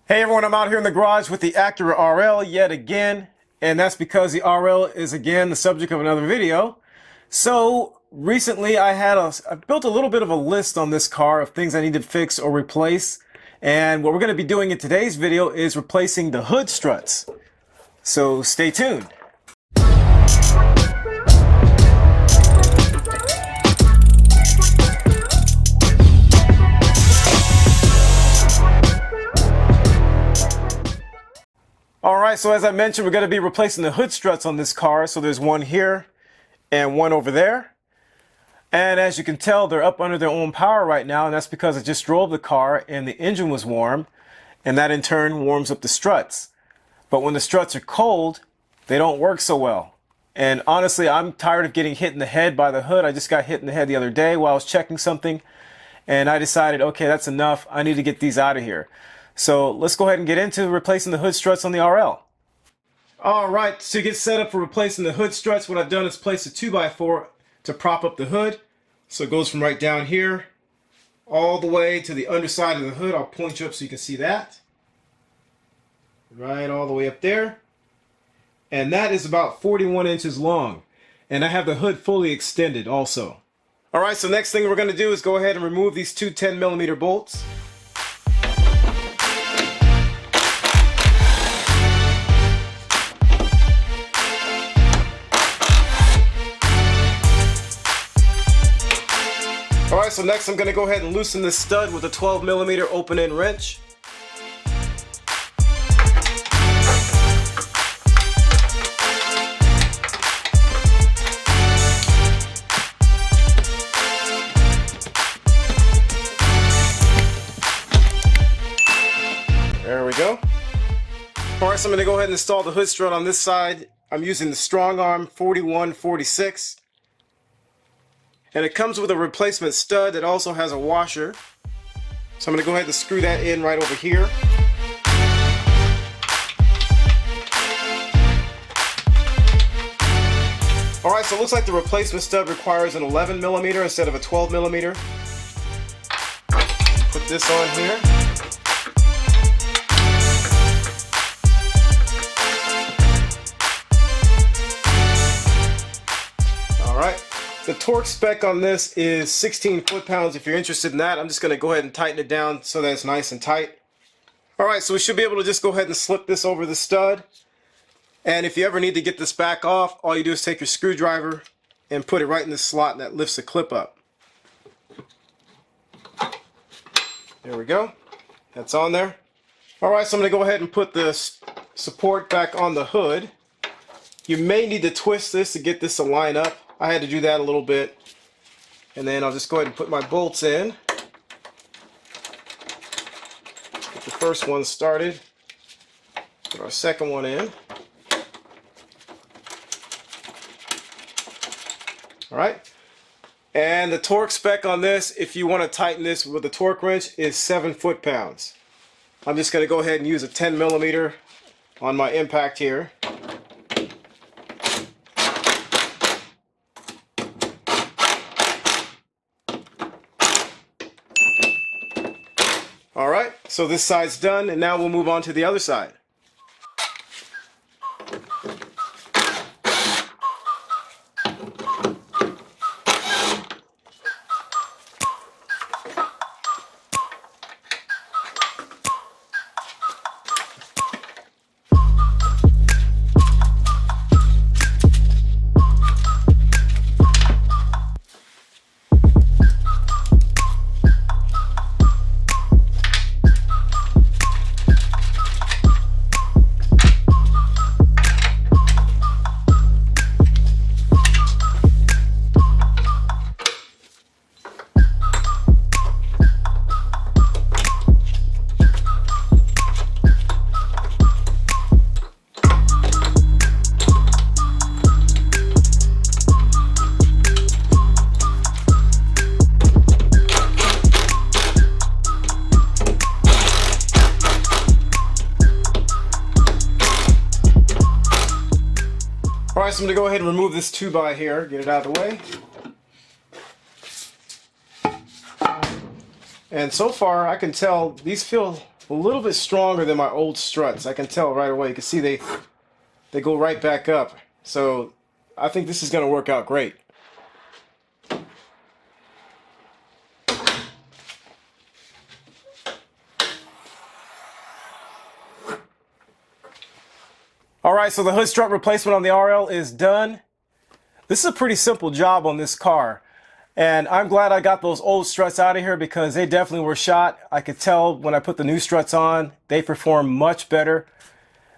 Hey everyone, I'm out here in the garage with the Acura RL yet again, and that's because the RL is again the subject of another video. So recently I built a little bit of a list on this car of things I need to fix or replace, and what we're going to be doing in today's video is replacing the hood struts. So stay tuned. Alright, so as I mentioned, we're going to be replacing the hood struts on this car. So there's one here and one over there. And as you can tell, they're up under their own power right now, and that's because I just drove the car and the engine was warm, and that in turn warms up the struts. But when the struts are cold, they don't work so well. And honestly, I'm tired of getting hit in the head by the hood. I just got hit in the head the other day while I was checking something, and I decided, okay, that's enough. I need to get these out of here. So let's go ahead and get into replacing the hood struts on the RL. Alright, to get set up for replacing the hood struts, what I've done is place a 2x4 to prop up the hood. So it goes from right down here all the way to the underside of the hood. I'll point you up so you can see that. Right all the way up there. And that is about 41 inches long. And I have the hood fully extended also. Alright, so next thing we're going to do is go ahead and remove these two 10mm bolts. Alright, so next I'm going to go ahead and loosen this stud with a 12mm open-end wrench. There we go. Alright, so I'm going to go ahead and install the hood strut on this side. I'm using the Strong Arm 4146. And it comes with a replacement stud that also has a washer. So I'm going to go ahead and screw that in right over here. Alright, so it looks like the replacement stud requires an 11mm instead of a 12mm. Put this on here. Alright. The torque spec on this is 16 foot-pounds. If you're interested in that, I'm just going to go ahead and tighten it down so that it's nice and tight. Alright, so we should be able to just go ahead and slip this over the stud. And if you ever need to get this back off, all you do is take your screwdriver and put it right in this slot, and that lifts the clip up. There we go. That's on there. Alright, so I'm going to go ahead and put the support back on the hood. You may need to twist this to get this to line up. I had to do that a little bit. And then I'll just go ahead and put my bolts in. Get the first one started. Put our second one in. Alright. And the torque spec on this, if you want to tighten this with a torque wrench, is 7 foot-pounds. I'm just going to go ahead and use a 10mm on my impact here. Alright, so this side's done, and now we'll move on to the other side. Alright, so I'm going to go ahead and remove this 2x here, get it out of the way. And so far I can tell these feel a little bit stronger than my old struts. I can tell right away. You can see they go right back up. So I think this is going to work out great. Alright, so the hood strut replacement on the RL is done. This is a pretty simple job on this car. And I'm glad I got those old struts out of here because they definitely were shot. I could tell when I put the new struts on, they perform much better.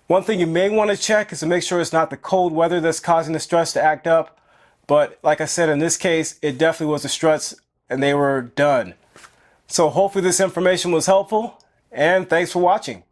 One thing you may want to check is to make sure it's not the cold weather that's causing the struts to act up. But like I said, in this case, it definitely was the struts and they were done. So hopefully this information was helpful and thanks for watching.